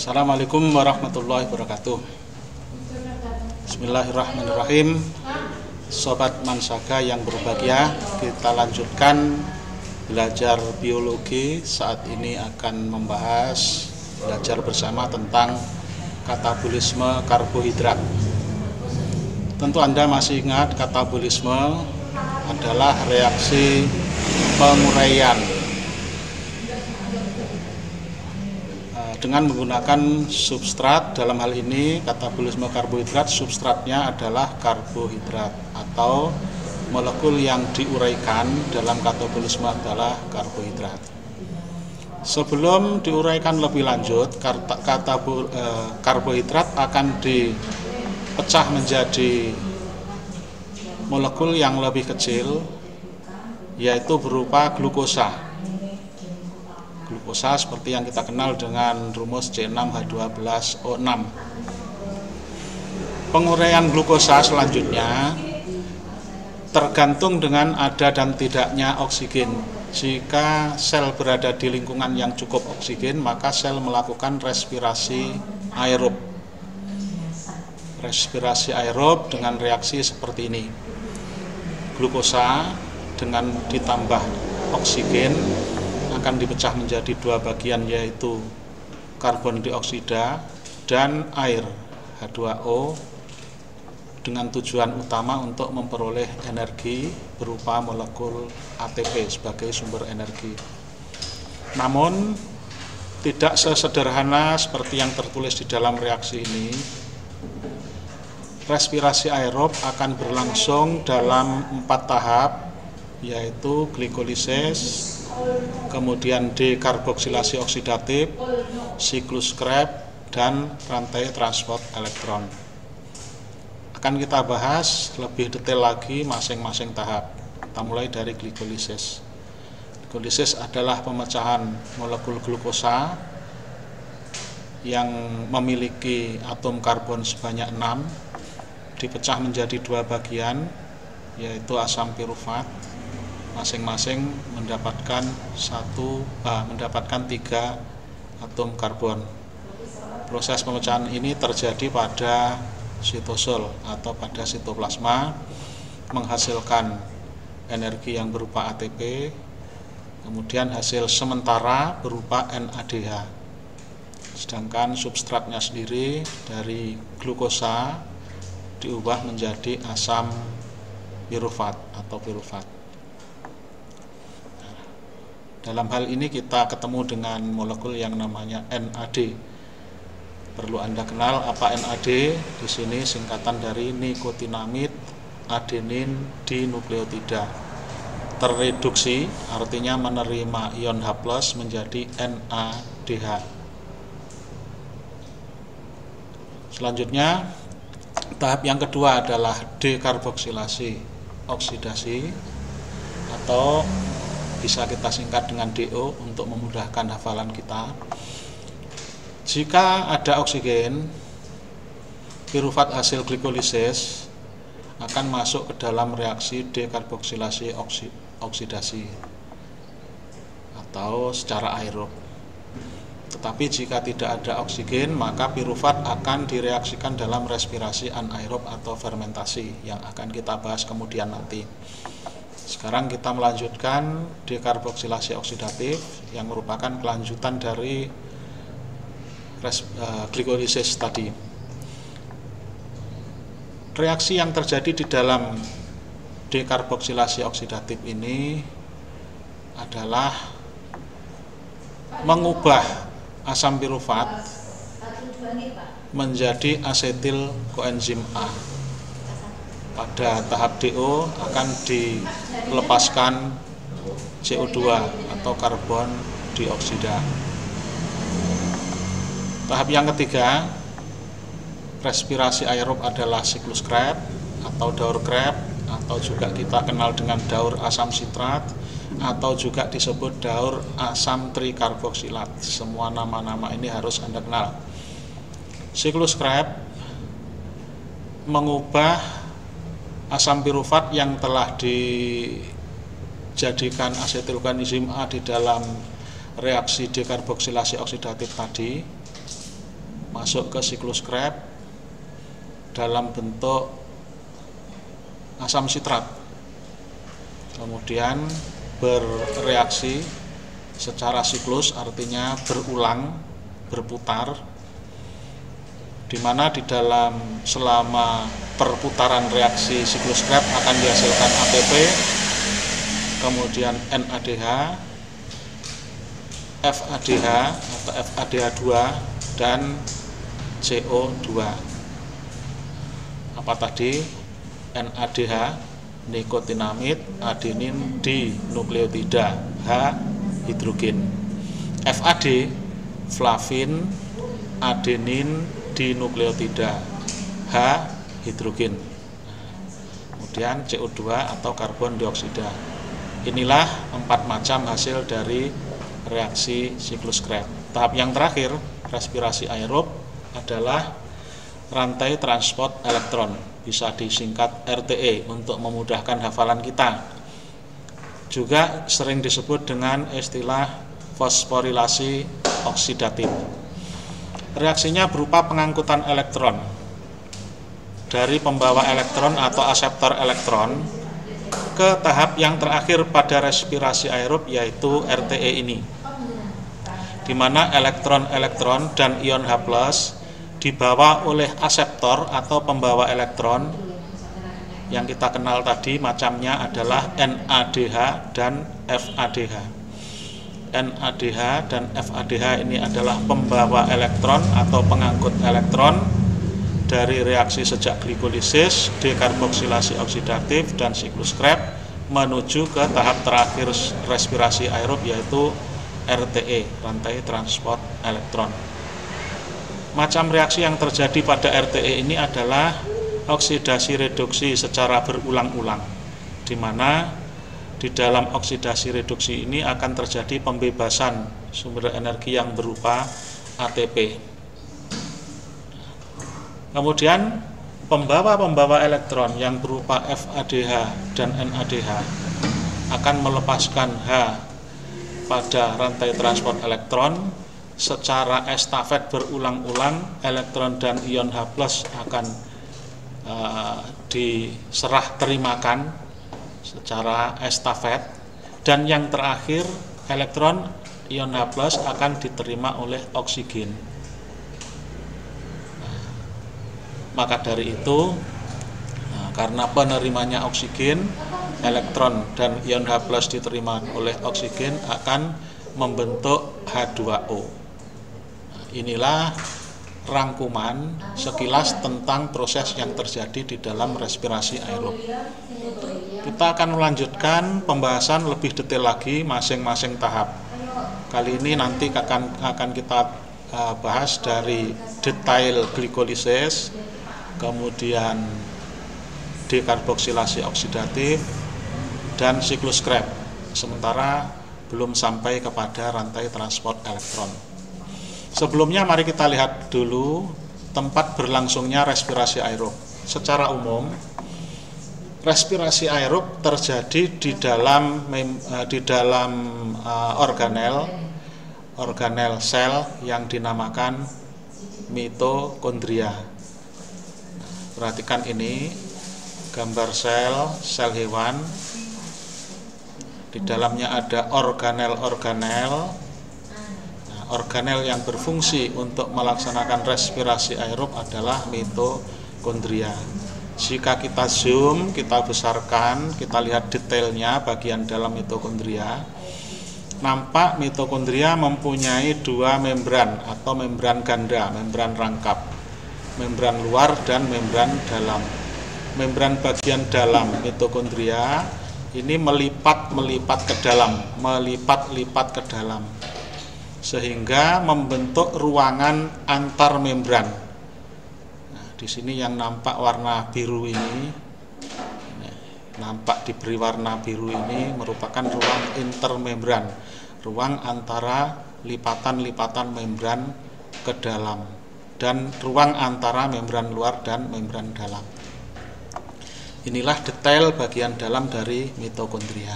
Assalamualaikum warahmatullahi wabarakatuh. Bismillahirrahmanirrahim. Sobat Mansaga yang berbahagia, kita lanjutkan belajar biologi. Saat ini akan membahas belajar bersama tentang katabolisme karbohidrat. Tentu Anda masih ingat katabolisme adalah reaksi penguraian dengan menggunakan substrat. Dalam hal ini katabolisme karbohidrat, substratnya adalah karbohidrat atau molekul yang diuraikan dalam katabolisme adalah karbohidrat. Sebelum diuraikan lebih lanjut, karbohidrat akan dipecah menjadi molekul yang lebih kecil, yaitu berupa glukosa. Glukosa seperti yang kita kenal dengan rumus C6H12O6. Penguraian glukosa selanjutnya tergantung dengan ada dan tidaknya oksigen. Jika sel berada di lingkungan yang cukup oksigen, maka sel melakukan respirasi aerob. Respirasi aerob dengan reaksi seperti ini. Glukosa dengan ditambah oksigen akan dipecah menjadi dua bagian, yaitu karbon dioksida dan air H2O, dengan tujuan utama untuk memperoleh energi berupa molekul ATP sebagai sumber energi. Namun tidak sesederhana seperti yang tertulis di dalam reaksi ini. Respirasi aerob akan berlangsung dalam 4 tahap, yaitu glikolisis, kemudian dekarboksilasi oksidatif, siklus Krebs, dan rantai transport elektron. Akan kita bahas lebih detail lagi masing-masing tahap. Kita mulai dari glikolisis. Glikolisis adalah pemecahan molekul glukosa yang memiliki atom karbon sebanyak 6, dipecah menjadi dua bagian, yaitu asam pirufat. Masing-masing mendapatkan 3 atom karbon. Proses pemecahan ini terjadi pada sitosol atau pada sitoplasma, menghasilkan energi yang berupa ATP, kemudian hasil sementara berupa NADH. Sedangkan substratnya sendiri dari glukosa diubah menjadi asam pirufat atau pirufat. Dalam hal ini kita ketemu dengan molekul yang namanya NAD. Perlu Anda kenal apa NAD? Di sini singkatan dari nikotinamid adenin dinukleotida. Terreduksi artinya menerima ion H+ menjadi NADH. Selanjutnya, tahap yang kedua adalah dekarboksilasi oksidasi, atau bisa kita singkat dengan DO untuk memudahkan hafalan kita. Jika ada oksigen, pirufat hasil glikolisis akan masuk ke dalam reaksi dekarboksilasi oksidasi atau secara aerob. Tetapi jika tidak ada oksigen, maka pirufat akan direaksikan dalam respirasi anaerob atau fermentasi yang akan kita bahas kemudian nanti. Sekarang kita melanjutkan dekarboksilasi oksidatif yang merupakan kelanjutan dari glikolisis tadi. Reaksi yang terjadi di dalam dekarboksilasi oksidatif ini adalah mengubah asam pirufat menjadi asetil koenzim A. Pada tahap DO akan dilepaskan CO2 atau karbon dioksida. Tahap yang ketiga, respirasi aerob adalah siklus Krebs atau daur Krebs, atau juga kita kenal dengan daur asam sitrat, atau juga disebut daur asam trikarboksilat. Semua nama-nama ini harus Anda kenal. Siklus Krebs mengubah asam pirufat yang telah dijadikan asetil koenzim A di dalam reaksi dekarboksilasi oksidatif tadi masuk ke siklus Krebs dalam bentuk asam sitrat, kemudian bereaksi secara siklus, artinya berulang, berputar, di mana di dalam selama perputaran reaksi siklus Krebs akan dihasilkan ATP, kemudian NADH, FADH atau FADH2 dan CO2. Apa tadi? NADH, nikotinamid, adenin dinukleotida, H hidrogen. FAD, flavin, adenin dinukleotida, H hidrogen. Kemudian CO2 atau karbon dioksida. Inilah 4 macam hasil dari reaksi siklus Krebs. Tahap yang terakhir, respirasi aerob, adalah rantai transport elektron, bisa disingkat RTE untuk memudahkan hafalan kita. Juga sering disebut dengan istilah fosforilasi oksidatif. Reaksinya berupa pengangkutan elektron dari pembawa elektron atau aseptor elektron ke tahap yang terakhir pada respirasi aerob, yaitu RTE ini, di mana elektron-elektron dan ion H+ dibawa oleh aseptor atau pembawa elektron yang kita kenal tadi, macamnya adalah NADH dan FADH. NADH dan FADH ini adalah pembawa elektron atau pengangkut elektron dari reaksi sejak glikolisis, dekarboksilasi oksidatif, dan siklus Krebs menuju ke tahap terakhir respirasi aerob, yaitu RTE, rantai transport elektron. Macam reaksi yang terjadi pada RTE ini adalah oksidasi reduksi secara berulang-ulang, di mana di dalam oksidasi reduksi ini akan terjadi pembebasan sumber energi yang berupa ATP. Kemudian pembawa-pembawa elektron yang berupa FADH dan NADH akan melepaskan H pada rantai transport elektron. Secara estafet berulang-ulang, elektron dan ion H+ akan diserah terimakan secara estafet, dan yang terakhir elektron ion H+ akan diterima oleh oksigen. Maka dari itu, karena penerimanya oksigen, elektron dan ion H+ diterima oleh oksigen akan membentuk H2O. Inilah rangkuman sekilas tentang proses yang terjadi di dalam respirasi aerob. Kita akan melanjutkan pembahasan lebih detail lagi masing-masing tahap. Kali ini nanti akan kita bahas dari detail glikolisis, kemudian dekarboksilasi oksidatif, dan siklus Krebs. Sementara belum sampai kepada rantai transport elektron. Sebelumnya mari kita lihat dulu tempat berlangsungnya respirasi aerob. Secara umum, respirasi aerob terjadi di dalam organel sel yang dinamakan mitokondria. Perhatikan ini gambar sel hewan. Di dalamnya ada organel-organel. Organel yang berfungsi untuk melaksanakan respirasi aerob adalah mitokondria. Jika kita zoom, kita besarkan, kita lihat detailnya bagian dalam mitokondria, nampak mitokondria mempunyai 2 membran atau membran ganda, membran rangkap, membran luar dan membran dalam. Membran bagian dalam mitokondria ini melipat ke dalam, sehingga membentuk ruangan antar membran. Nah, di sini yang nampak warna biru ini, nampak diberi warna biru ini merupakan ruang intermembran, ruang antara lipatan-lipatan membran ke dalam, dan ruang antara membran luar dan membran dalam. Inilah detail bagian dalam dari mitokondria.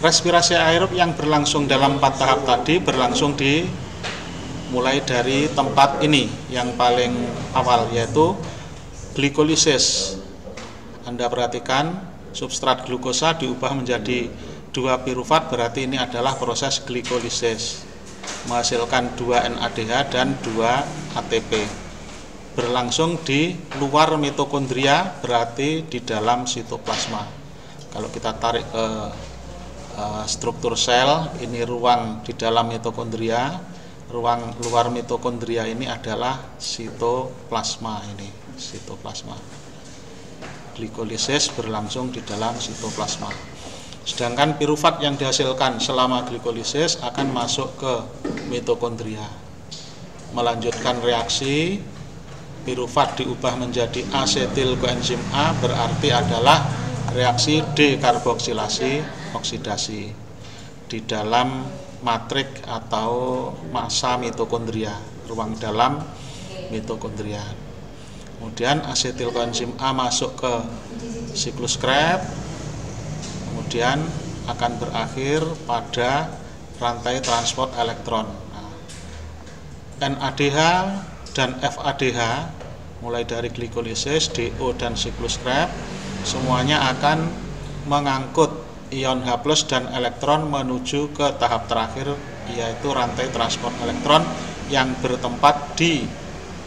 Respirasi aerob yang berlangsung dalam 4 tahap tadi berlangsung mulai dari tempat ini yang paling awal, yaitu glikolisis. Anda perhatikan substrat glukosa diubah menjadi 2 pirufat, berarti ini adalah proses glikolisis, menghasilkan 2 NADH dan 2 ATP. Berlangsung di luar mitokondria, berarti di dalam sitoplasma. Kalau kita tarik ke struktur sel, ini ruang di dalam mitokondria, ruang luar mitokondria ini adalah sitoplasma. Ini sitoplasma. Glikolisis berlangsung di dalam sitoplasma. Sedangkan pirufat yang dihasilkan selama glikolisis akan masuk ke mitokondria, melanjutkan reaksi. Pirufat diubah menjadi asetil koenzim A, berarti adalah reaksi dekarboksilasi oksidasi di dalam matrik atau massa mitokondria, ruang dalam mitokondria. Kemudian asetil koenzim A masuk ke siklus Krebs, kemudian akan berakhir pada rantai transport elektron. NADH dan FADH mulai dari glikolisis, DO dan siklus Krebs semuanya akan mengangkut ion H+ dan elektron menuju ke tahap terakhir, yaitu rantai transport elektron yang bertempat di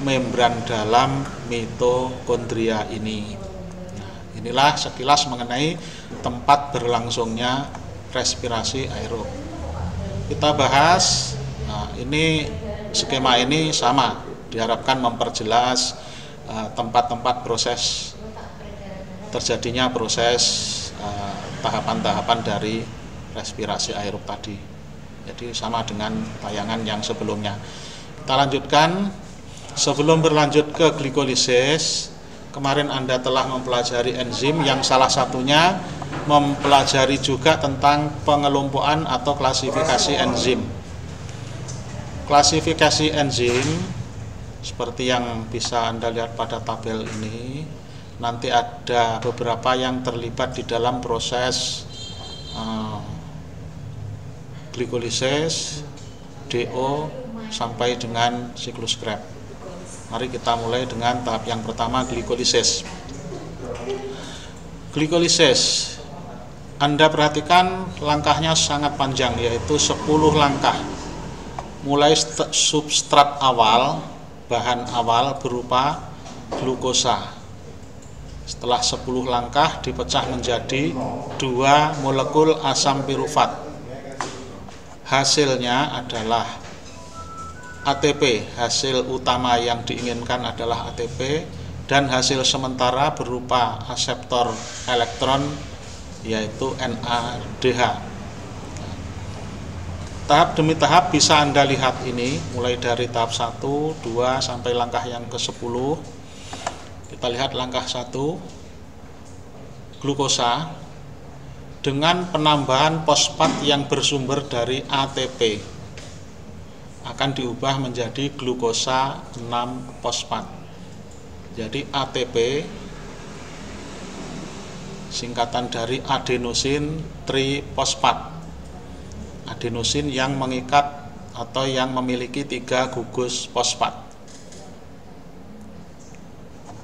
membran dalam mitokondria ini. Nah, inilah sekilas mengenai tempat berlangsungnya respirasi aerob. Kita bahas, ini skema ini sama, diharapkan memperjelas tempat-tempat proses terjadinya proses tahapan-tahapan dari respirasi aerob tadi. Jadi sama dengan tayangan yang sebelumnya. Kita lanjutkan. Sebelum berlanjut ke glikolisis, kemarin Anda telah mempelajari enzim yang salah satunya mempelajari juga tentang pengelompokan atau klasifikasi enzim. Klasifikasi enzim seperti yang bisa Anda lihat pada tabel ini, nanti ada beberapa yang terlibat di dalam proses glikolisis, DO, sampai dengan siklus Krebs. Mari kita mulai dengan tahap yang pertama, glikolisis. Glikolisis, Anda perhatikan langkahnya sangat panjang, yaitu 10 langkah. Mulai substrat awal, bahan awal berupa glukosa. Setelah 10 langkah dipecah menjadi 2 molekul asam pirufat. Hasilnya adalah ATP, hasil utama yang diinginkan adalah ATP, dan hasil sementara berupa aseptor elektron, yaitu NADH. Tahap demi tahap bisa Anda lihat ini, mulai dari tahap 1, 2, sampai langkah yang ke-10. Kita lihat langkah 1, glukosa dengan penambahan fosfat yang bersumber dari ATP akan diubah menjadi glukosa 6-fosfat. Jadi ATP singkatan dari adenosin trifosfat. Adenosin yang mengikat atau yang memiliki 3 gugus fosfat.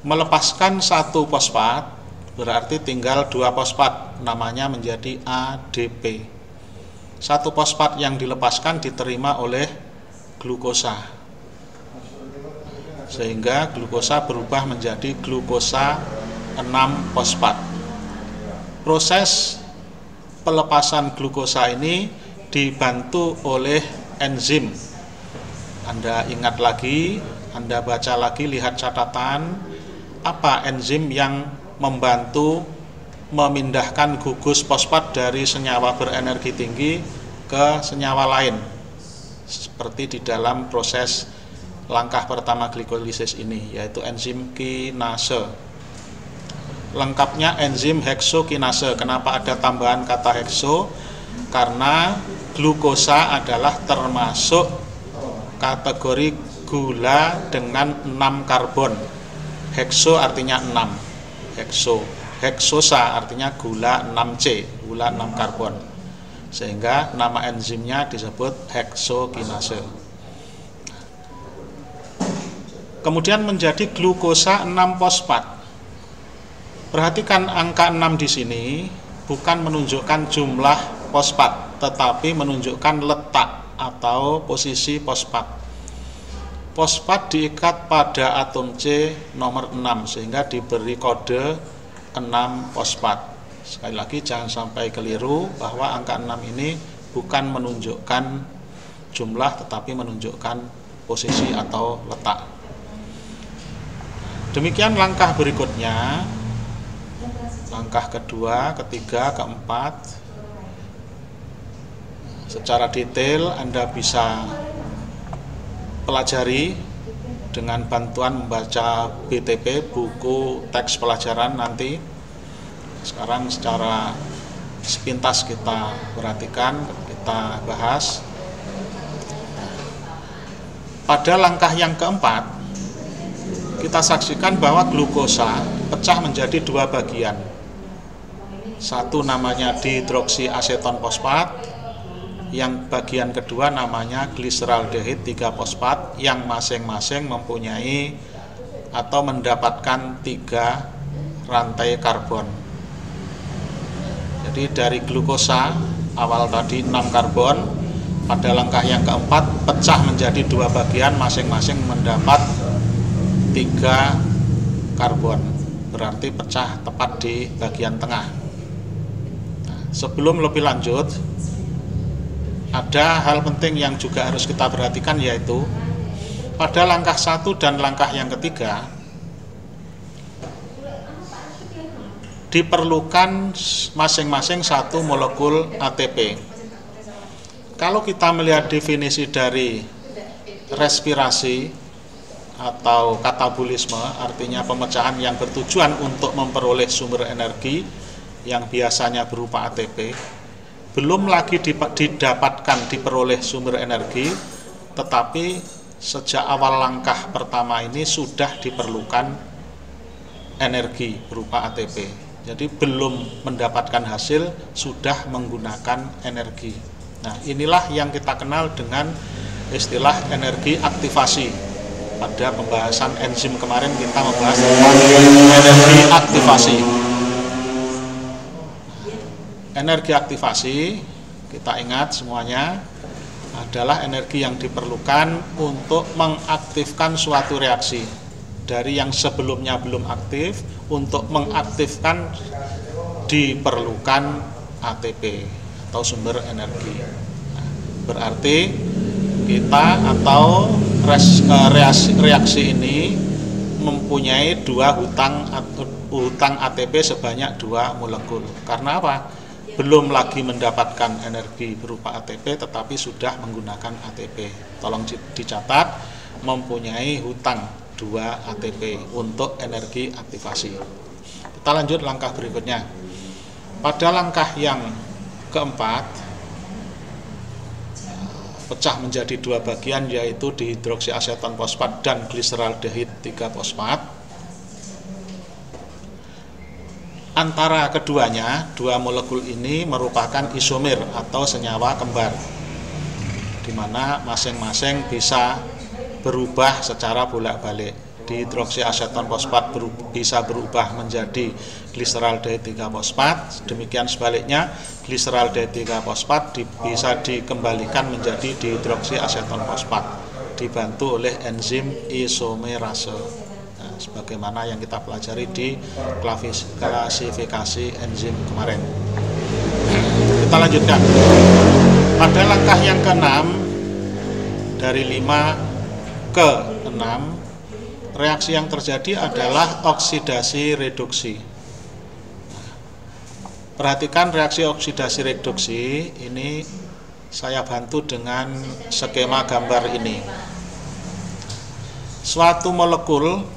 Melepaskan 1 fosfat berarti tinggal 2 fosfat, namanya menjadi ADP. 1 fosfat yang dilepaskan diterima oleh glukosa, sehingga glukosa berubah menjadi glukosa 6-fosfat. Proses pelepasan glukosa ini dibantu oleh enzim. Anda ingat lagi, Anda baca lagi, lihat catatan, apa enzim yang membantu memindahkan gugus fosfat dari senyawa berenergi tinggi ke senyawa lain, seperti di dalam proses langkah pertama glikolisis ini, yaitu enzim kinase. Lengkapnya enzim heksokinase. Kenapa ada tambahan kata hekso? Karena glukosa adalah termasuk kategori gula dengan 6 karbon. Hekso artinya 6. Heksosa artinya gula 6C, gula 6 karbon. sehingga nama enzimnya disebut heksokinase. Kemudian menjadi glukosa 6-fosfat. Perhatikan angka 6 di sini bukan menunjukkan jumlah fosfat, tetapi menunjukkan letak atau posisi fosfat. Fosfat diikat pada atom C nomor 6 sehingga diberi kode 6 fosfat. Sekali lagi jangan sampai keliru bahwa angka 6 ini bukan menunjukkan jumlah tetapi menunjukkan posisi atau letak. Demikian langkah berikutnya. Langkah kedua, ketiga, keempat. Secara detail Anda bisa pelajari dengan bantuan membaca BTP, buku teks pelajaran nanti. Sekarang secara sepintas kita perhatikan, kita bahas. Pada langkah yang keempat, kita saksikan bahwa glukosa pecah menjadi dua bagian. Satu namanya dihidroksiaseton fosfat, yang bagian kedua namanya gliseraldehid 3-fosfat, yang masing-masing mempunyai atau mendapatkan 3 rantai karbon. Jadi dari glukosa awal tadi 6 karbon, pada langkah yang keempat pecah menjadi dua bagian, masing-masing mendapat 3 karbon, berarti pecah tepat di bagian tengah. Sebelum lebih lanjut, ada hal penting yang juga harus kita perhatikan, yaitu pada langkah 1 dan langkah yang ketiga diperlukan masing-masing 1 molekul ATP. Kalau kita melihat definisi dari respirasi atau katabolisme, artinya pemecahan yang bertujuan untuk memperoleh sumber energi yang biasanya berupa ATP, belum lagi didapatkan diperoleh sumber energi, tetapi sejak awal langkah pertama ini sudah diperlukan energi berupa ATP. Jadi belum mendapatkan hasil, sudah menggunakan energi. Nah, inilah yang kita kenal dengan istilah energi aktivasi. Pada pembahasan enzim kemarin kita membahas energi aktivasi. Energi aktivasi, kita ingat semuanya, adalah energi yang diperlukan untuk mengaktifkan suatu reaksi. Dari yang sebelumnya belum aktif, untuk mengaktifkan diperlukan ATP atau sumber energi. Nah, berarti kita atau reaksi ini mempunyai hutang ATP sebanyak 2 molekul. Karena apa? Belum lagi mendapatkan energi berupa ATP, tetapi sudah menggunakan ATP. Tolong dicatat, mempunyai hutang 2 ATP untuk energi aktivasi. Kita lanjut langkah berikutnya. Pada langkah yang keempat, pecah menjadi 2 bagian, yaitu dihidroksiaseton fosfat dan gliseraldehid 3-fosfat. Antara keduanya, 2 molekul ini merupakan isomer atau senyawa kembar, di mana masing-masing bisa berubah secara bolak-balik. Dihidroksiaseton fosfat bisa berubah menjadi gliseraldehid 3-fosfat, demikian sebaliknya gliseraldehid 3-fosfat bisa dikembalikan menjadi dihidroksiaseton fosfat dibantu oleh enzim isomerase. Sebagaimana yang kita pelajari di klasifikasi enzim kemarin. Kita lanjutkan. Pada langkah yang ke-6, dari 5 ke 6, reaksi yang terjadi adalah oksidasi reduksi. Perhatikan reaksi oksidasi reduksi ini saya bantu dengan skema gambar ini. Suatu molekul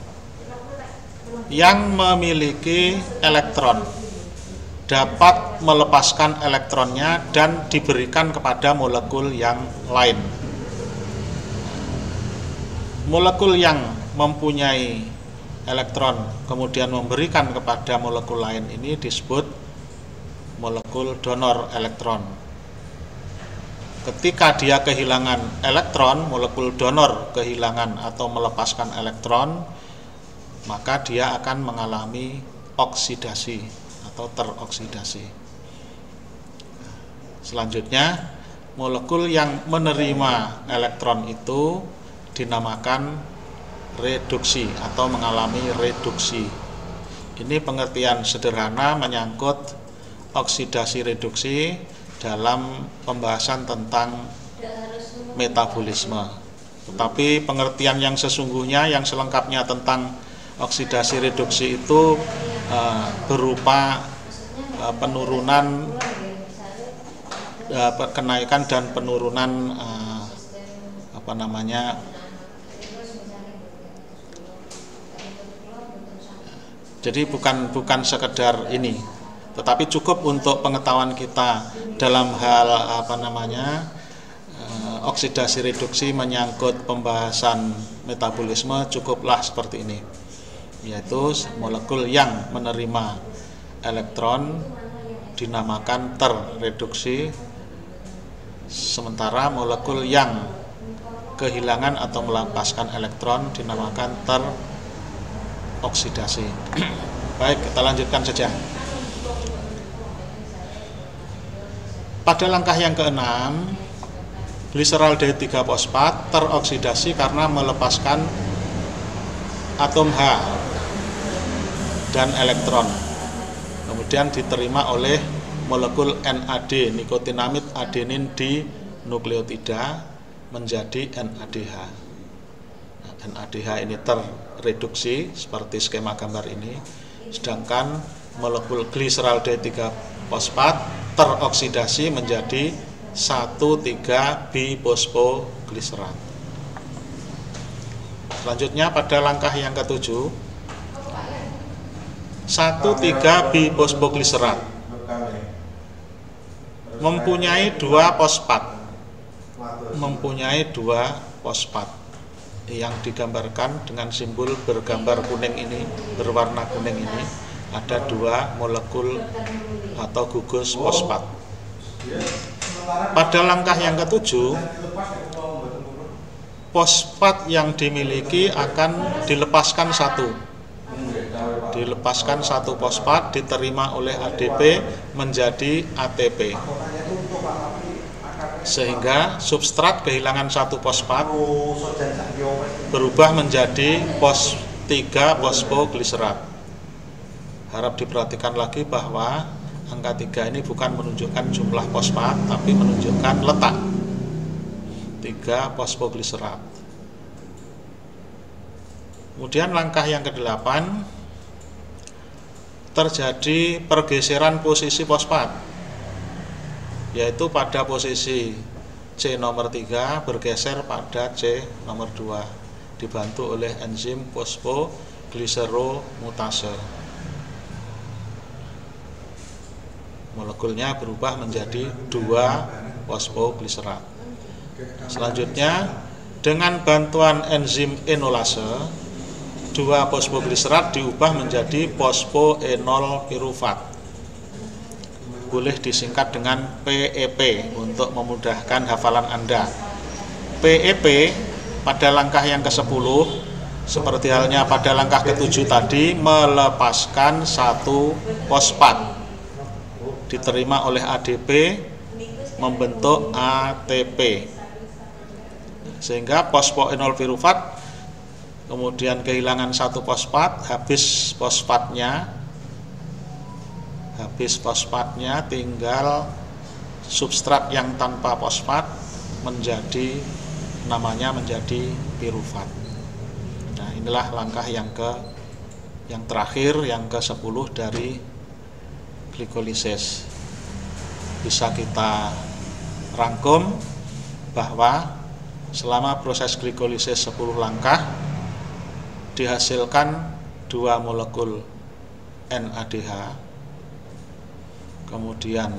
yang memiliki elektron dapat melepaskan elektronnya dan diberikan kepada molekul yang lain. Molekul yang mempunyai elektron kemudian memberikan kepada molekul lain ini disebut molekul donor elektron. ketika dia kehilangan elektron, molekul donor kehilangan atau melepaskan elektron, maka dia akan mengalami oksidasi atau teroksidasi. Selanjutnya, molekul yang menerima elektron itu dinamakan reduksi atau mengalami reduksi. Ini pengertian sederhana menyangkut oksidasi reduksi dalam pembahasan tentang metabolisme. Tetapi pengertian yang sesungguhnya, yang selengkapnya tentang oksidasi reduksi itu berupa penurunan, kenaikan dan penurunan jadi bukan sekedar ini, tetapi cukup untuk pengetahuan kita dalam hal oksidasi reduksi menyangkut pembahasan metabolisme, cukuplah seperti ini, yaitu molekul yang menerima elektron dinamakan terreduksi, sementara molekul yang kehilangan atau melepaskan elektron dinamakan teroksidasi. Baik, kita lanjutkan saja. Pada langkah yang keenam, gliserol D3 fosfat teroksidasi karena melepaskan atom H dan elektron. Kemudian diterima oleh molekul NAD, nikotinamid adenin di nukleotida, menjadi NADH. NADH ini terreduksi seperti skema gambar ini, sedangkan molekul gliserol D3 fosfat teroksidasi menjadi 1,3-bifosfogliserat. Selanjutnya pada langkah yang ketujuh, 1,3-bifosfogliserat mempunyai dua fosfat yang digambarkan dengan simbol bergambar kuning ini, berwarna kuning ini. Ada dua molekul atau gugus fosfat. Pada langkah yang ketujuh, fosfat yang dimiliki akan dilepaskan satu fosfat, diterima oleh ADP menjadi ATP, sehingga substrat kehilangan satu fosfat berubah menjadi 3-fosfogliserat. Harap diperhatikan lagi bahwa angka 3 ini bukan menunjukkan jumlah fosfat, tapi menunjukkan letak 3-fosfogliserat. Kemudian langkah yang ke-8, terjadi pergeseran posisi fosfat, yaitu pada posisi C nomor 3 bergeser pada C nomor 2, dibantu oleh enzim fosfogliseromutase. Molekulnya berubah menjadi 2-fosfogliserat. Selanjutnya, dengan bantuan enzim enolase, 2-fosfogliserat diubah menjadi fosfoenol pirufat. Boleh disingkat dengan PEP untuk memudahkan hafalan Anda. PEP pada langkah yang ke-10, seperti halnya pada langkah ke-7 tadi, melepaskan satu fosfat, diterima oleh ADP membentuk ATP, sehingga fosfoenol pirufat kemudian kehilangan satu fosfat, habis fosfatnya tinggal substrat yang tanpa fosfat, namanya menjadi pirufat. Nah, inilah langkah yang terakhir, yang ke-10 dari glikolisis. Bisa kita rangkum bahwa selama proses glikolisis 10 langkah dihasilkan 2 molekul NADH, kemudian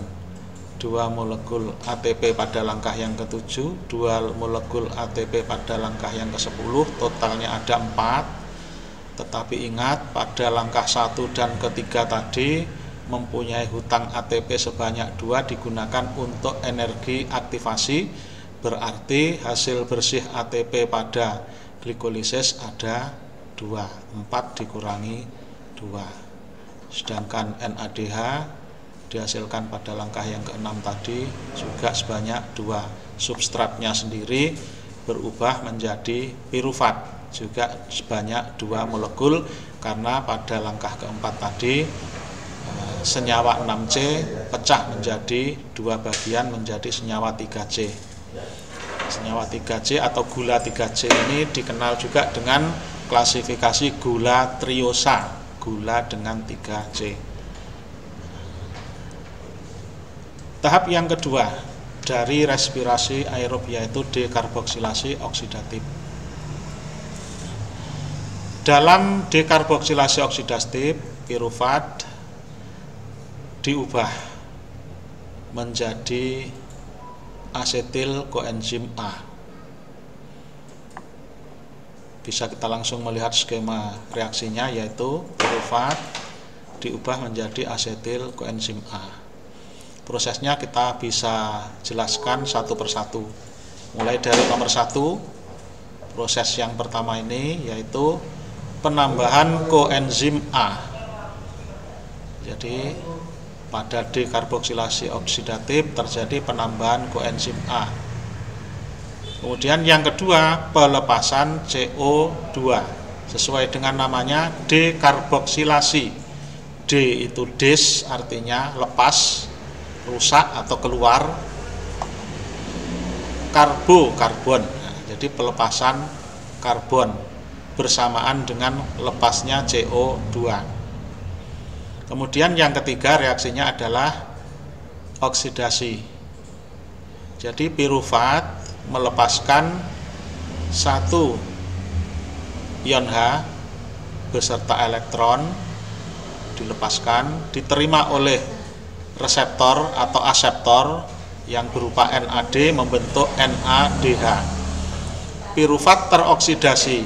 2 molekul ATP pada langkah yang ke-7, 2 molekul ATP pada langkah yang ke-10, totalnya ada 4. Tetapi ingat, pada langkah 1 dan ketiga tadi mempunyai hutang ATP sebanyak 2 digunakan untuk energi aktivasi, berarti hasil bersih ATP pada glikolisis ada 2, 4 dikurangi 2. Sedangkan NADH dihasilkan pada langkah yang ke-6 tadi juga sebanyak 2. Substratnya sendiri berubah menjadi pirufat, juga sebanyak 2 molekul, karena pada langkah ke-4 tadi senyawa 6C pecah menjadi 2 bagian menjadi senyawa 3C. Senyawa 3C atau gula 3C ini dikenal juga dengan klasifikasi gula triosa, gula dengan 3C. Tahap yang kedua dari respirasi aerob yaitu dekarboksilasi oksidatif. Dalam dekarboksilasi oksidatif, pirufat diubah menjadi asetil koenzim A. Bisa kita langsung melihat skema reaksinya, yaitu pirufat diubah menjadi asetil koenzim A. Prosesnya kita bisa jelaskan satu persatu. Mulai dari nomor 1, proses yang pertama ini yaitu penambahan koenzim A. Jadi pada dekarboksilasi oksidatif terjadi penambahan koenzim A. Kemudian yang kedua, pelepasan CO2 sesuai dengan namanya dekarboksilasi. D itu des, artinya lepas, rusak atau keluar. Karbon. Nah, jadi pelepasan karbon bersamaan dengan lepasnya CO2. Kemudian yang ketiga reaksinya adalah oksidasi. Jadi pirufat melepaskan 1 ion H beserta elektron, dilepaskan, diterima oleh reseptor atau aseptor yang berupa NAD membentuk NADH. Pirufat teroksidasi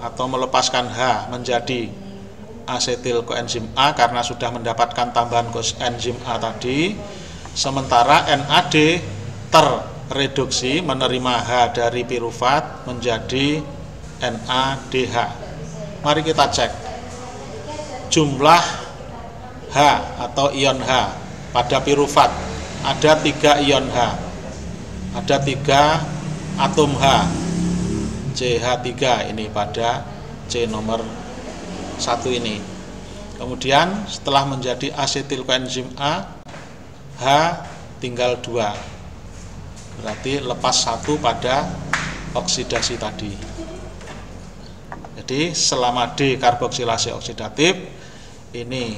atau melepaskan H menjadi asetil koenzim A karena sudah mendapatkan tambahan koenzim A tadi, sementara NAD terreduksi menerima H dari pirufat menjadi NADH. Mari kita cek jumlah H atau ion H pada pirufat. Ada 3 ion H, ada 3 atom H, CH3 ini pada C nomor 1 ini. Kemudian setelah menjadi asetil koenzim A, H tinggal 2, berarti lepas 1 pada oksidasi tadi. Jadi selama dekarboksilasi oksidatif ini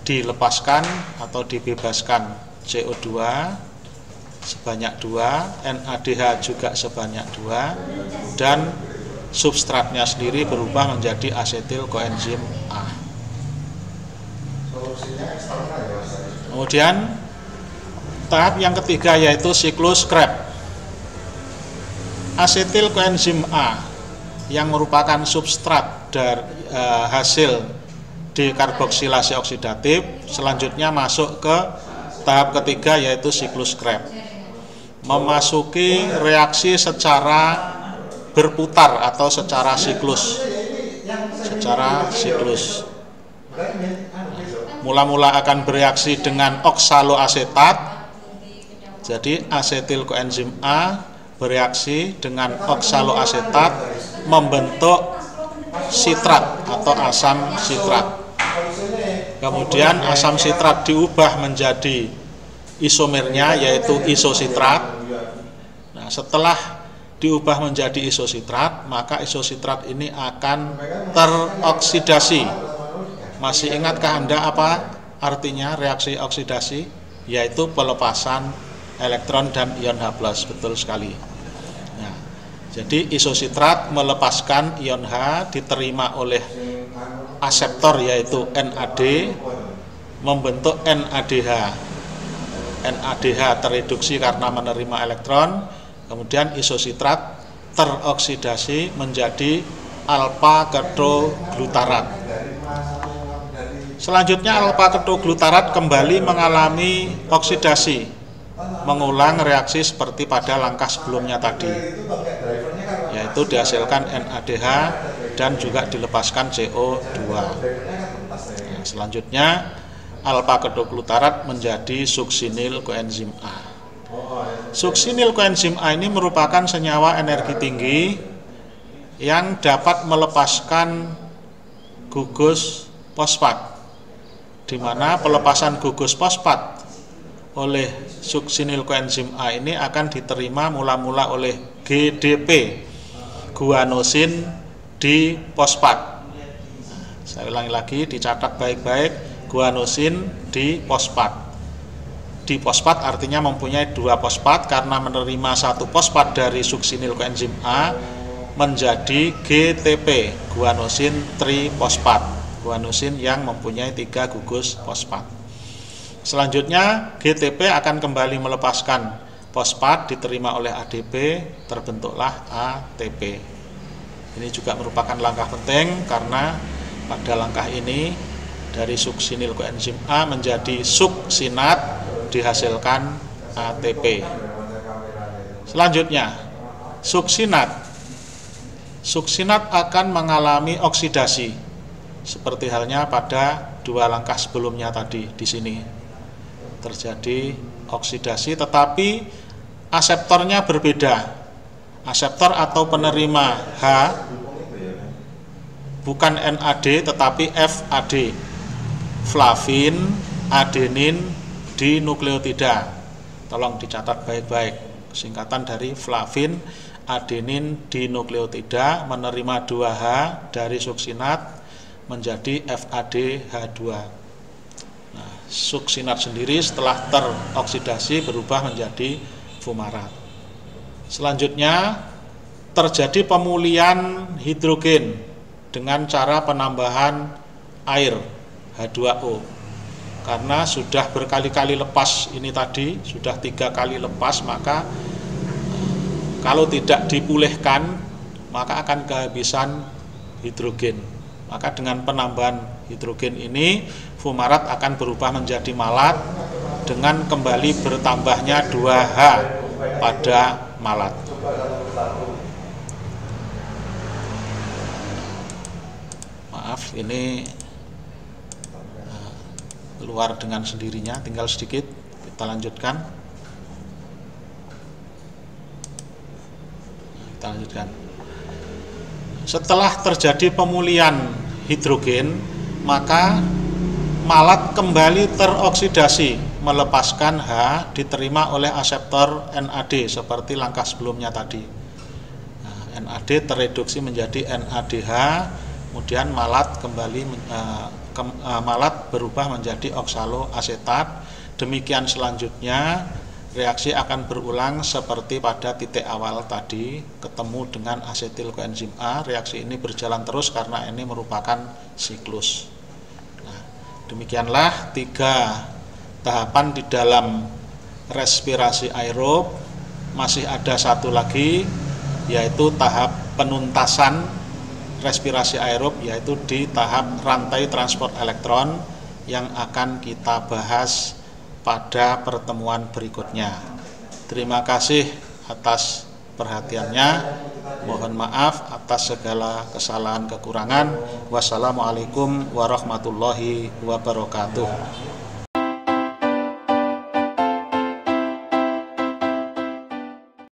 dilepaskan atau dibebaskan CO2 sebanyak 2, NADH juga sebanyak 2, dan substratnya sendiri berubah menjadi asetil koenzim A. Kemudian tahap yang ketiga yaitu siklus Krebs. Asetil koenzim A yang merupakan substrat dari hasil dekarboksilasi oksidatif selanjutnya masuk ke tahap ketiga yaitu siklus Krebs. Memasuki reaksi secara berputar atau secara siklus. Mula-mula akan bereaksi dengan oksaloasetat. Jadi asetil koenzim A bereaksi dengan oksaloasetat membentuk sitrat atau asam sitrat. Kemudian asam sitrat diubah menjadi isomernya yaitu isositrat. Nah, setelah diubah menjadi isositrat, maka isositrat ini akan teroksidasi. Masih ingatkah Anda apa artinya reaksi oksidasi? Yaitu pelepasan elektron dan ion H+, betul sekali. Nah, jadi isositrat melepaskan ion H diterima oleh aseptor yaitu NAD membentuk NADH. NADH tereduksi karena menerima elektron. Kemudian isositrat teroksidasi menjadi alfa-ketoglutarat. Selanjutnya alfa ketoglutarat kembali mengalami oksidasi, mengulang reaksi seperti pada langkah sebelumnya tadi, yaitu dihasilkan NADH dan juga dilepaskan CO2. Nah, selanjutnya alfa ketoglutarat menjadi suksinil koenzim A. Suksinil koenzim A ini merupakan senyawa energi tinggi yang dapat melepaskan gugus fosfat, di mana pelepasan gugus fosfat oleh suksinil koenzim A ini akan diterima mula-mula oleh GDP, guanosin difosfat. Saya ulangi lagi, dicatat baik-baik, guanosin difosfat. Difosfat artinya mempunyai 2 fosfat, karena menerima 1 fosfat dari suksinil koenzim A menjadi GTP, guanosin trifosfat. Guanosin yang mempunyai 3 gugus fosfat. Selanjutnya GTP akan kembali melepaskan fosfat, diterima oleh ADP, terbentuklah ATP. Ini juga merupakan langkah penting karena pada langkah ini dari suksinil koenzim A menjadi suksinat, dihasilkan ATP. Selanjutnya suksinat. Suksinat akan mengalami oksidasi seperti halnya pada 2 langkah sebelumnya tadi. Di sini terjadi oksidasi, tetapi aseptornya berbeda. Aseptor atau penerima H bukan NAD tetapi FAD, flavin adenin dinukleotida. Tolong dicatat baik-baik, singkatan dari flavin adenin dinukleotida, menerima 2H dari suksinat menjadi FADH2. Nah, suksinat sendiri setelah teroksidasi berubah menjadi fumarat. Selanjutnya terjadi pemulihan hidrogen dengan cara penambahan air H2O. Karena sudah berkali-kali lepas ini tadi, sudah 3 kali lepas, maka kalau tidak dipulihkan maka akan kehabisan hidrogen. Maka dengan penambahan hidrogen ini fumarat akan berubah menjadi malat dengan kembali bertambahnya 2H pada malat. Maaf, ini keluar dengan sendirinya, tinggal sedikit, kita lanjutkan. Setelah terjadi pemulihan hidrogen, maka malat kembali teroksidasi, melepaskan H, diterima oleh aseptor NAD seperti langkah sebelumnya tadi. Nah, NAD tereduksi menjadi NADH, kemudian malat kembali malat berubah menjadi oksaloasetat. Demikian selanjutnya reaksi akan berulang seperti pada titik awal tadi, ketemu dengan asetil koenzim A. Reaksi ini berjalan terus karena ini merupakan siklus. Nah, demikianlah 3 tahapan di dalam respirasi aerob. Masih ada 1 lagi, yaitu tahap penuntasan respirasi aerob, yaitu di tahap rantai transport elektron yang akan kita bahas pada pertemuan berikutnya. Terima kasih atas perhatiannya. Mohon maaf atas segala kesalahan kekurangan. Wassalamualaikum warahmatullahi wabarakatuh.